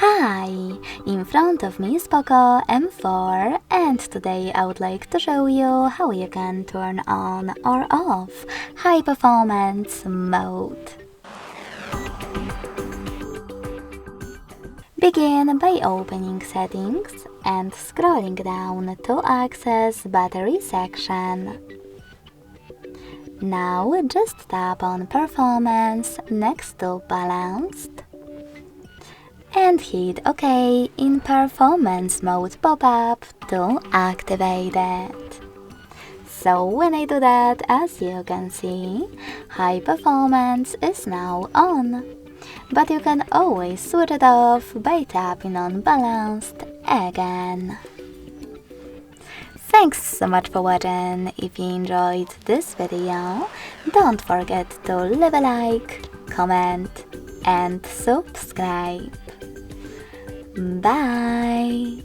Hi! In front of me is POCO M4 and today I would like to show you how you can turn on or off high performance mode. Begin by opening settings and scrolling down to access battery section. Now just tap on performance next to balanced and hit OK in performance mode pop-up to activate it. So when I do that, as you can see, high performance is now on. But you can always switch it off by tapping on balanced again. Thanks so much for watching. If you enjoyed this video, don't forget to leave a like, comment and subscribe. Bye!